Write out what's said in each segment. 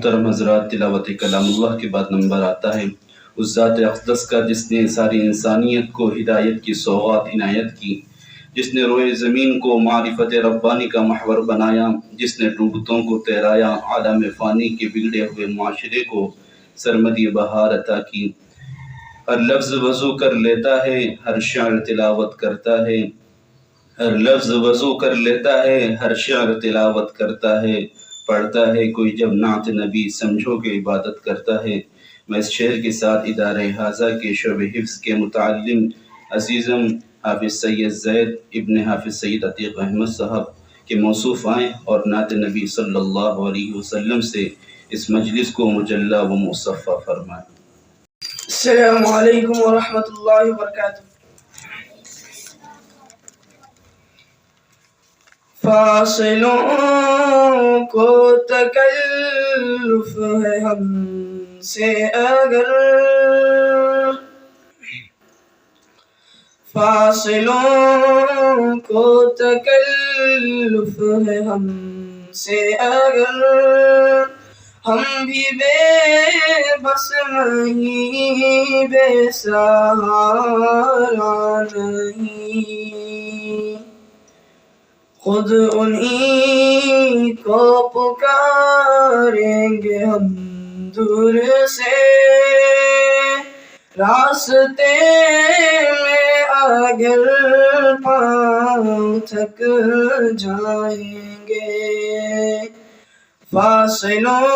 محترم حضرات، تلاوت کلام اللہ کے بعد نمبر آتا ہے اس ذات اقدس کا جس نے ساری انسانیت کو ہدایت کی سوغات عنایت کی، جس نے روئے زمین کو معرفت ربانی کا محور بنایا، جس نے ڈوبتوں کو تیرایا، عالم فانی کے بگڑے ہوئے معاشرے کو سرمدی بہار عطا کی۔ ہر لفظ وضو کر لیتا ہے، ہر شعر تلاوت کرتا ہے، ہر لفظ وضو کر لیتا ہے، ہر شعر تلاوت کرتا ہے، پڑھتا ہے کوئی جب نعت نبی سمجھو کہ عبادت کرتا ہے۔ میں اس شعر کے ساتھ ادارہ حاضہ کے شعبہ حفظ کے متعلم عزیزم حافظ سید زید ابن حافظ سید عتیق احمد صاحب کے موصوف آئیں اور نعت نبی صلی اللہ علیہ وسلم سے اس مجلس کو مجلہ و مصفہ فرمائیں۔ السلام علیکم ورحمۃ اللہ وبرکاتہ۔ فاصلوں کو تکلف ہے ہم سے اگر، فاصلوں کو تکلف ہے ہم سے اگر، ہم بھی بے بس نہیں، بے سہارا نہیں، خود انہی کو پکاریں گے ہم دور سے، راستے میں اگر پاؤں تھک جائیں گے، فاصلوں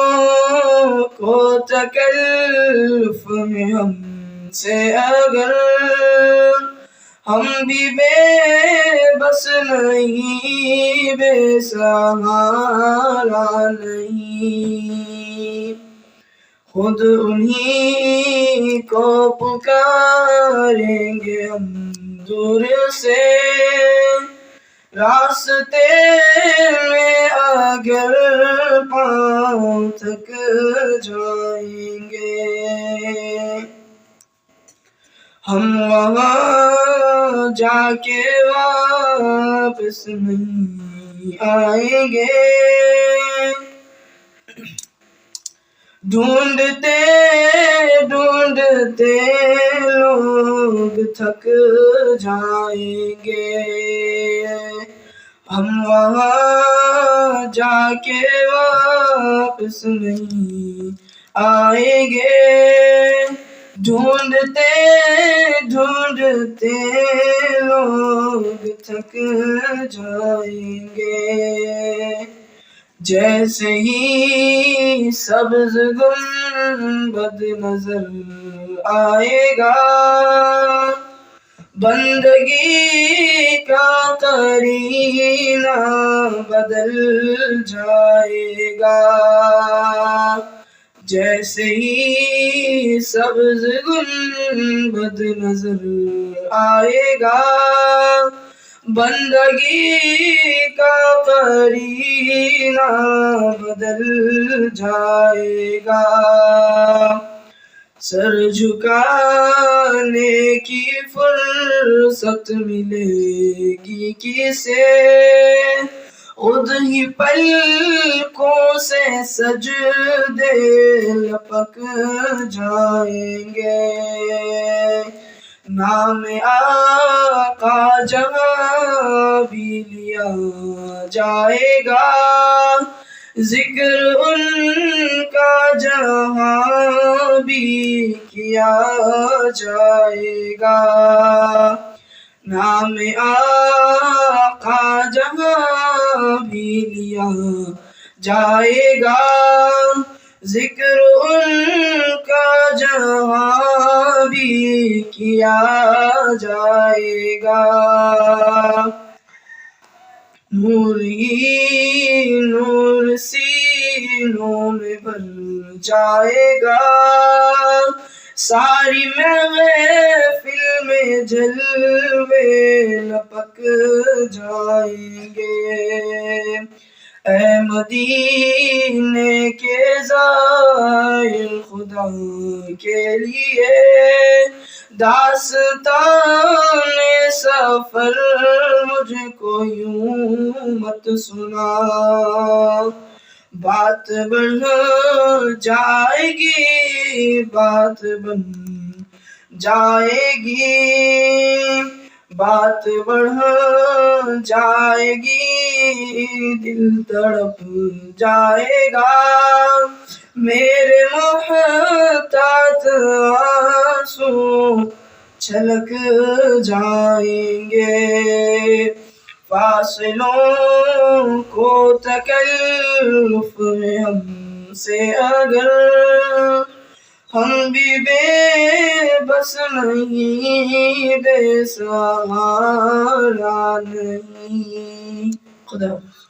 کو تکلف میں ہم سے اگر، ہم بھی بے بس نہیں، بے سہارا نہیں، خود انہی کو پکاریں گے ہم دور سے، راستے میں اگر پاؤں تھک جائیں گے، ہم وہاں جا کے واپس نہیں آئیں گے، ڈھونڈتے ڈھونڈتے لوگ تھک جائیں گے، ہم وہاں جا کے واپس نہیں آئیں گے، ڈھونڈتے ڈھونڈتے لوگ تھک جائیں گے، جیسے ہی سبز گنبد نظر آئے گا، بندگی کا قرینہ بدل جائے گا، جیسے ہی سبز گنبد نظر آئے گا، بندگی کا قرینہ بدل جائے گا، سر جھکانے کی فرصت ملے گی کسے، خود ہی پلکوں سے سجدے لپک جائیں گے، نام آقا جہاں بھی لیا جائے گا، ذکر ان کا جہاں بھی کیا جائے گا، نام آقا جہاں بھی لیا جائے گا، ذکر ان کا جہاں بھی کیا جائے گا، نور ہی نور سینوں میں بھر جائے گا، ساری محفل میں جلوے لپک جائیں گے، اے مدینے کے زائر خدا کے لیے، داستان سفر مجھ کو یوں مت سنا، بات بڑھ جائے گی، بات بن جائے گی، بات بڑھ جائے گی، دل تڑپ جائے گا، میرے محتاط آنسو چھلک جائیں گے، فاصلوں کو تکلف میں ہم سے اگر ہم بھی بے بس نہیں، بے سہارا نہیں. خدا حافظ.